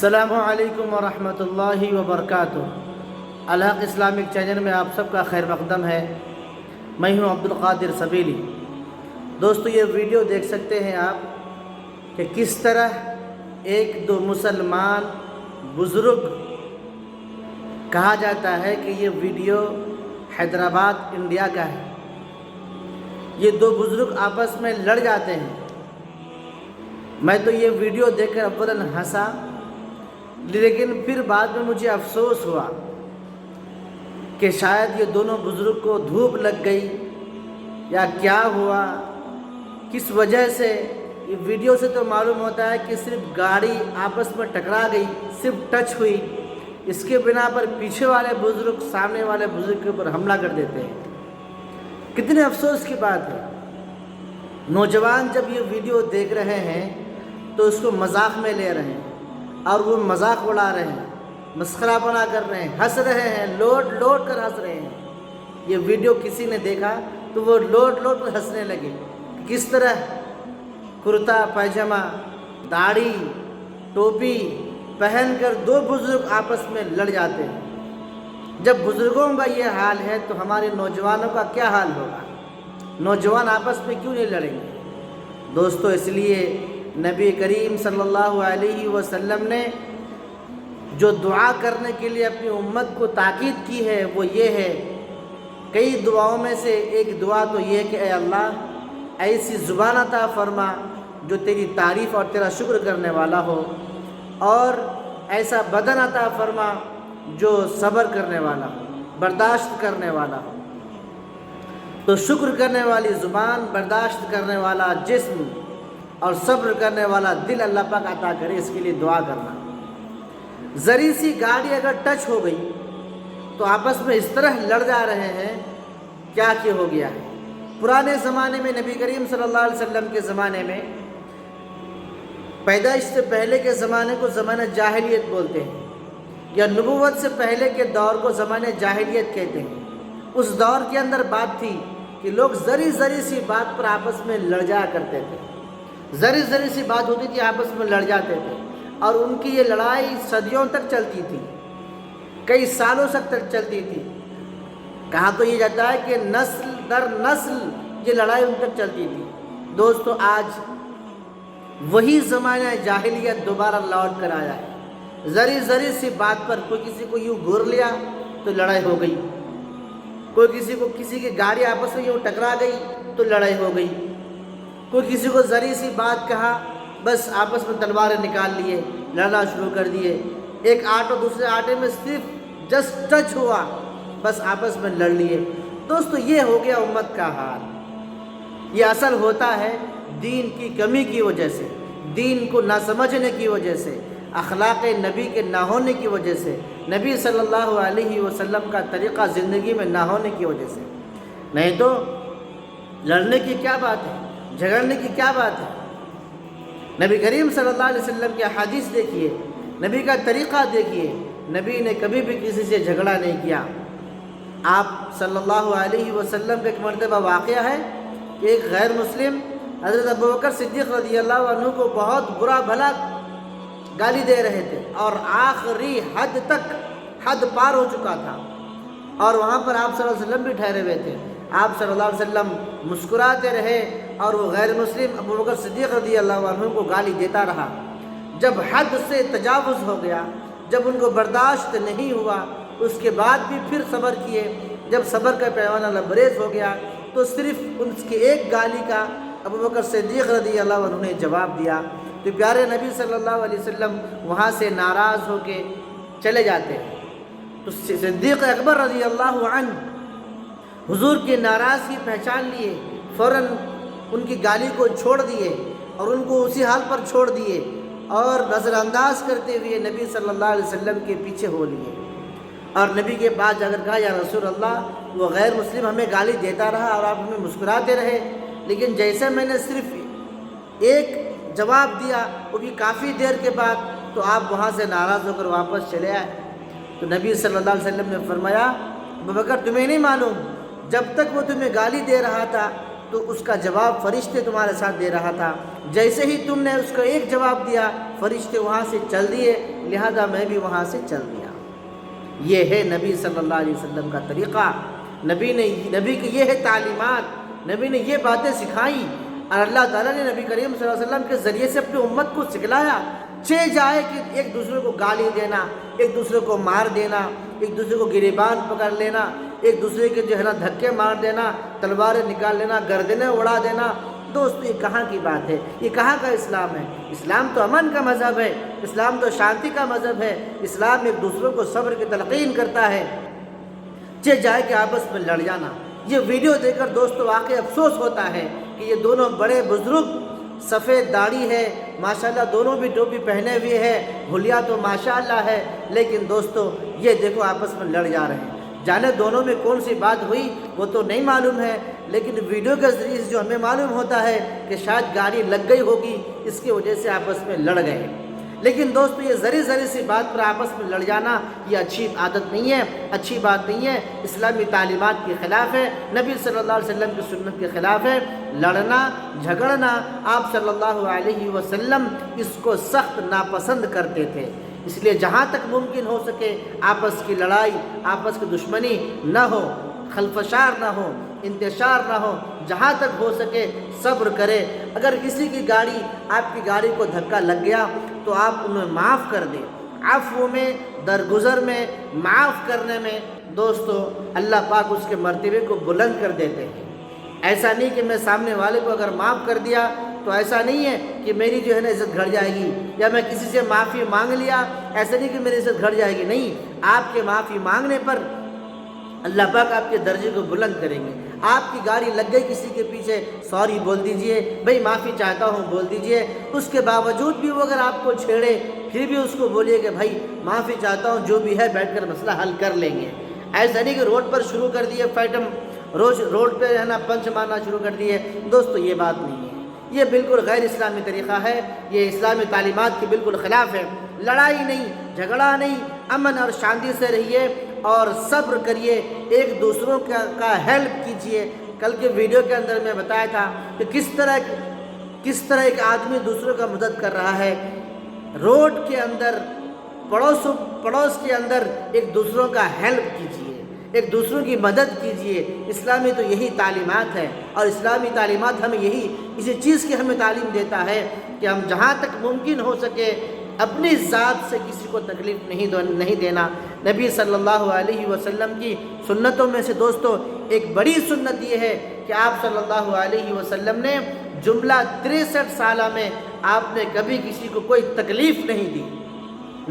السلام علیکم ورحمۃ اللہ وبرکاتہ۔ الحق اسلامک چینل میں آپ سب کا خیر مقدم ہے۔ میں ہوں عبدالقادر سبیلی۔ دوستو، یہ ویڈیو دیکھ سکتے ہیں آپ کہ کس طرح ایک دو مسلمان بزرگ، کہا جاتا ہے کہ یہ ویڈیو حیدرآباد انڈیا کا ہے، یہ دو بزرگ آپس میں لڑ جاتے ہیں۔ میں تو یہ ویڈیو دیکھ کر اولاً ہنسا، لیکن پھر بعد میں مجھے افسوس ہوا کہ شاید یہ دونوں بزرگ کو دھوپ لگ گئی یا کیا ہوا، کس وجہ سے۔ یہ ویڈیو سے تو معلوم ہوتا ہے کہ صرف گاڑی آپس میں ٹکرا گئی، صرف ٹچ ہوئی، اس کے بنا پر پیچھے والے بزرگ سامنے والے بزرگ کے اوپر حملہ کر دیتے ہیں۔ کتنے افسوس کی بات ہے۔ نوجوان جب یہ ویڈیو دیکھ رہے ہیں تو اس کو مذاق میں لے رہے ہیں، اور وہ مذاق اڑا رہے ہیں، مسخرہ بنا کر رہے ہیں، ہنس رہے ہیں، لوٹ لوٹ کر ہنس رہے ہیں۔ یہ ویڈیو کسی نے دیکھا تو وہ لوٹ لوٹ کر ہنسنے لگے۔ کس طرح کرتا پائجامہ، داڑھی، ٹوپی پہن کر دو بزرگ آپس میں لڑ جاتے ہیں۔ جب بزرگوں کا یہ حال ہے تو ہمارے نوجوانوں کا کیا حال ہوگا؟ نوجوان آپس میں کیوں نہیں لڑیں گے؟ دوستو، اس لیے نبی کریم صلی اللہ علیہ وسلم نے جو دعا کرنے کے لیے اپنی امت کو تاکید کی ہے وہ یہ ہے، کئی دعاؤں میں سے ایک دعا تو یہ کہ اے اللہ ایسی زبان عطا فرما جو تیری تعریف اور تیرا شکر کرنے والا ہو، اور ایسا بدن عطا فرما جو صبر کرنے والا ہو، برداشت کرنے والا ہو۔ تو شکر کرنے والی زبان، برداشت کرنے والا جسم اور صبر کرنے والا دل اللہ پاک عطا کرے، اس کے لیے دعا کرنا۔ ذری سی گاڑی اگر ٹچ ہو گئی تو آپس میں اس طرح لڑ جا رہے ہیں، کیا ہو گیا ہے۔ پرانے زمانے میں، نبی کریم صلی اللہ علیہ وسلم کے زمانے میں، پیدائش سے پہلے کے زمانے کو زمانہ جاہلیت بولتے ہیں، یا نبوت سے پہلے کے دور کو زمانہ جاہلیت کہتے ہیں۔ اس دور کے اندر بات تھی کہ لوگ ذری سی بات پر آپس میں لڑ جایا کرتے تھے، ذری سی بات ہوتی تھی آپس میں لڑ جاتے تھے، اور ان کی یہ لڑائی صدیوں تک چلتی تھی، کئی سالوں تک چلتی تھی۔ کہا تو یہ جاتا ہے کہ نسل در نسل یہ لڑائی ان تک چلتی تھی۔ دوستو، آج وہی زمانہ جاہلیت دوبارہ لوٹ کر آیا ہے۔ ذری سی بات پر کوئی کسی کو یوں گھور لیا تو لڑائی ہو گئی، کوئی کسی کی گاڑی آپس میں یوں ٹکرا گئی تو لڑائی ہو گئی، کوئی کسی کو ذری سی بات کہا، بس آپس میں تلواریں نکال لیے، لڑنا شروع کر دیے۔ ایک آٹو دوسرے آٹے میں صرف جسٹ ٹچ ہوا، بس آپس میں لڑ لیے۔ دوستو، یہ ہو گیا امت کا حال۔ یہ اصل ہوتا ہے دین کی کمی کی وجہ سے، دین کو نہ سمجھنے کی وجہ سے، اخلاق نبی کے نہ ہونے کی وجہ سے، نبی صلی اللہ علیہ وسلم کا طریقہ زندگی میں نہ ہونے کی وجہ سے۔ نہیں تو لڑنے کی کیا بات ہے، جھگڑنے کی کیا بات ہے؟ نبی کریم صلی اللہ علیہ وسلم کی حدیث دیکھیے، نبی کا طریقہ دیکھیے، نبی نے کبھی بھی کسی سے جھگڑا نہیں کیا۔ آپ صلی اللہ علیہ وسلم کا ایک مرتبہ واقعہ ہے کہ ایک غیر مسلم حضرت ابوبکر صدیق رضی اللہ عنہ کو بہت برا بھلا گالی دے رہے تھے، اور آخری حد تک حد پار ہو چکا تھا، اور وہاں پر آپ صلی اللہ علیہ وسلم بھی ٹھہرے ہوئے تھے۔ آپ صلی اللہ علیہ وسلم مسکراتے رہے، اور وہ غیر مسلم ابوبکر صدیق رضی اللہ عنہ کو گالی دیتا رہا۔ جب حد سے تجاوز ہو گیا، جب ان کو برداشت نہیں ہوا، اس کے بعد بھی پھر صبر کیے۔ جب صبر کا پیمانہ لبریز ہو گیا تو صرف اس کی ایک گالی کا ابوبکر صدیق رضی اللہ عنہ نے جواب دیا۔ تو پیارے نبی صلی اللہ علیہ وسلم وہاں سے ناراض ہو کے چلے جاتے ہیں۔ تو صدیق اکبر رضی اللہ عنہ حضور کی ناراضگی پہچان لیے، فوراً ان کی گالی کو چھوڑ دیے، اور ان کو اسی حال پر چھوڑ دیے، اور نظر انداز کرتے ہوئے نبی صلی اللہ علیہ وسلم کے پیچھے ہو لیے، اور نبی کے پاس جا کر کہا، یا رسول اللہ، وہ غیر مسلم ہمیں گالی دیتا رہا اور آپ ہمیں مسکراتے رہے، لیکن جیسے میں نے صرف ایک جواب دیا، وہ بھی کافی دیر کے بعد، تو آپ وہاں سے ناراض ہو کر واپس چلے آئے۔ تو نبی صلی اللہ علیہ وسلم نے فرمایا، ابوبکر، تمہیں نہیں معلوم، جب تک وہ تمہیں گالی دے رہا تھا تو اس کا جواب فرشتے تمہارے ساتھ دے رہا تھا، جیسے ہی تم نے اس کو ایک جواب دیا، فرشتے وہاں سے چل دیے، لہذا میں بھی وہاں سے چل دیا۔ یہ ہے نبی صلی اللہ علیہ وسلم کا طریقہ، نبی کی یہ ہے تعلیمات، نبی نے یہ باتیں سکھائی، اور اللہ تعالیٰ نے نبی کریم صلی اللہ علیہ وسلم کے ذریعے سے اپنی امت کو سکھلایا۔ جائے کہ ایک دوسرے کو گالی دینا، ایک دوسرے کو مار دینا، ایک دوسرے کو گریبان پکڑ لینا، ایک دوسرے کے جو ہے نا دھکے مار دینا، تلواریں نکال لینا، گردنیں اڑا دینا، دوستو یہ کہاں کی بات ہے؟ یہ کہاں کا اسلام ہے؟ اسلام تو امن کا مذہب ہے، اسلام تو شانتی کا مذہب ہے، اسلام ایک دوسروں کو صبر کی تلقین کرتا ہے۔ جائے کہ آپس میں لڑ جانا، یہ ویڈیو دیکھ کر دوستو واقعی افسوس ہوتا ہے کہ یہ دونوں بڑے بزرگ، سفید داڑھی ہے ماشاءاللہ، دونوں بھی ٹوپی پہنے ہوئے ہے، حلیہ تو ماشاءاللہ ہے، لیکن دوستو یہ دیکھو آپس میں لڑ جا رہے ہیں۔ جانے دونوں میں کون سی بات ہوئی وہ تو نہیں معلوم ہے، لیکن ویڈیو کے ذریعے سے جو ہمیں معلوم ہوتا ہے کہ شاید گاڑی لگ گئی ہوگی، اس کی وجہ سے آپس میں لڑ گئے۔ لیکن دوستو یہ ذری سی بات پر آپس میں لڑ جانا یہ اچھی عادت نہیں ہے، اچھی بات نہیں ہے، اسلامی تعلیمات کے خلاف ہے، نبی صلی اللہ علیہ وسلم کی سنت کے خلاف ہے۔ لڑنا جھگڑنا آپ صلی اللہ علیہ وسلم اس کو سخت ناپسند کرتے تھے، اس لیے جہاں تک ممکن ہو سکے آپس کی لڑائی، آپس کی دشمنی نہ ہو، خلفشار نہ ہو، انتشار نہ ہو، جہاں تک ہو سکے صبر کرے۔ اگر کسی کی گاڑی، آپ کی گاڑی کو دھکا لگ گیا تو آپ انہیں معاف کر دیں۔ عفو میں، درگزر میں، معاف کرنے میں دوستو اللہ پاک اس کے مرتبے کو بلند کر دیتے ہیں۔ ایسا نہیں کہ میں سامنے والے کو اگر معاف کر دیا تو ایسا نہیں ہے کہ میری جو ہے نا عزت گھٹ جائے گی، یا میں کسی سے معافی مانگ لیا ایسا نہیں کہ میری عزت گھٹ جائے گی، نہیں، آپ کے معافی مانگنے پر اللہ پاک آپ کے درجے کو بلند کریں گے۔ آپ کی گاڑی لگ گئی کسی کے پیچھے، سوری بول دیجئے، بھئی معافی چاہتا ہوں بول دیجئے، اس کے باوجود بھی وہ اگر آپ کو چھیڑے پھر بھی اس کو بولیے کہ بھائی معافی چاہتا ہوں، جو بھی ہے بیٹھ کر مسئلہ حل کر لیں گے۔ ایسا نہیں کہ روڈ پر شروع کر دیے فائٹم، روڈ پہ ہے نا پنچ مارنا شروع کر دیے، دوستو یہ بات نہیں ہے، یہ بالکل غیر اسلامی طریقہ ہے، یہ اسلامی تعلیمات کے بالکل خلاف ہے۔ لڑائی نہیں، جھگڑا نہیں، امن اور شانتی سے رہیے اور صبر کریے، ایک دوسروں کا ہیلپ کیجئے۔ کل کے ویڈیو کے اندر میں بتایا تھا کہ کس طرح ایک آدمی دوسروں کا مدد کر رہا ہے، روڈ کے اندر، پڑوس کے اندر ایک دوسروں کا ہیلپ کیجئے، ایک دوسروں کی مدد کیجئے۔ اسلامی تو یہی تعلیمات ہے، اور اسلامی تعلیمات ہمیں اسی چیز کی ہمیں تعلیم دیتا ہے کہ ہم جہاں تک ممکن ہو سکے اپنی ذات سے کسی کو تکلیف نہیں دینا۔ نبی صلی اللہ علیہ وسلم کی سنتوں میں سے دوستو ایک بڑی سنت یہ ہے کہ آپ صلی اللہ علیہ وسلم نے جملہ 63 سالہ میں آپ نے کبھی کسی کو کوئی تکلیف نہیں دی،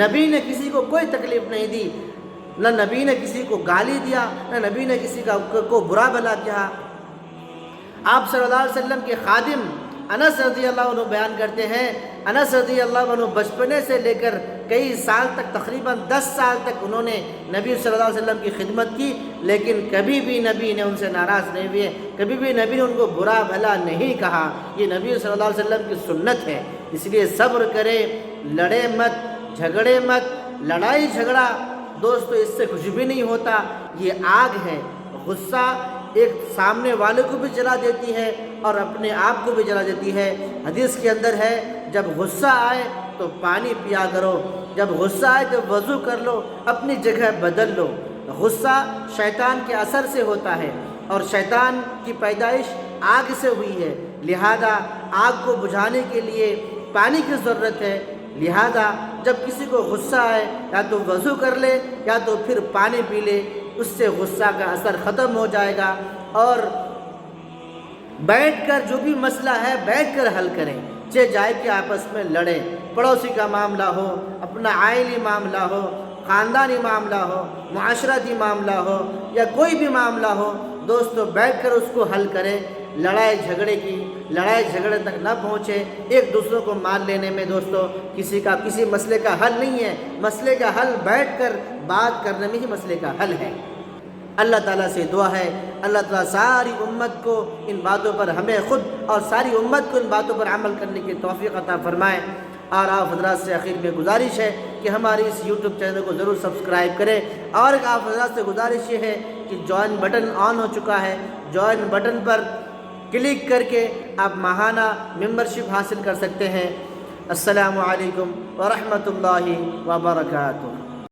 نبی نے کسی کو کوئی تکلیف نہیں دی، نہ نبی نے کسی کو گالی دیا، نہ نبی نے کسی کو برا بھلا کیا۔ آپ صلی اللہ علیہ وسلم کے خادم انس رضی اللہ عنہ بیان کرتے ہیں، انس رضی اللہ عنہ بچپنے سے لے کر کئی سال تک، تقریباً 10 سال تک انہوں نے نبی صلی اللہ علیہ وسلم کی خدمت کی، لیکن کبھی بھی نبی نے ان سے ناراض نہیں ہوئے، کبھی بھی نبی نے ان کو برا بھلا نہیں کہا۔ یہ نبی صلی اللہ علیہ وسلم کی سنت ہے، اس لیے صبر کرے، لڑے مت، جھگڑے مت۔ لڑائی جھگڑا دوستو اس سے کچھ بھی نہیں ہوتا، یہ آگ ہے۔ غصہ ایک سامنے والے کو بھی جلا دیتی ہے اور اپنے آپ کو بھی جلا دیتی ہے۔ حدیث کے اندر ہے جب غصہ آئے تو پانی پیا کرو، جب غصہ آئے تو وضو کر لو، اپنی جگہ بدل لو۔ غصہ شیطان کے اثر سے ہوتا ہے، اور شیطان کی پیدائش آگ سے ہوئی ہے، لہذا آگ کو بجھانے کے لیے پانی کی ضرورت ہے۔ لہذا جب کسی کو غصہ آئے یا تو وضو کر لے یا تو پھر پانی پی لے، اس سے غصہ کا اثر ختم ہو جائے گا۔ اور بیٹھ کر جو بھی مسئلہ ہے بیٹھ کر حل کریں، جائے کہ آپس میں لڑیں، پڑوسی کا معاملہ ہو، اپنا عائلی معاملہ ہو، خاندانی معاملہ ہو، معاشرتی معاملہ ہو، یا کوئی بھی معاملہ ہو، دوستو بیٹھ کر اس کو حل کریں۔ لڑائی جھگڑے تک نہ پہنچے، ایک دوسروں کو مار لینے میں دوستو کسی مسئلے کا حل نہیں ہے۔ مسئلے کا حل بیٹھ کر بات کرنے میں ہی مسئلے کا حل ہے۔ اللہ تعالیٰ سے دعا ہے اللہ تعالیٰ ساری امت کو ان باتوں پر، ہمیں خود اور ساری امت کو ان باتوں پر عمل کرنے کی توفیق عطا فرمائے۔ اور آپ حضرات سے آخر میں گزارش ہے کہ ہماری اس یوٹیوب چینل کو ضرور سبسکرائب کریں، اور ایک آپ حضرات سے گزارش یہ ہے کہ جوائن بٹن آن ہو چکا ہے، جوائن بٹن پر کلک کر کے آپ ماہانہ ممبرشپ حاصل کر سکتے ہیں۔ السلام علیکم ورحمۃ اللہ وبرکاتہ.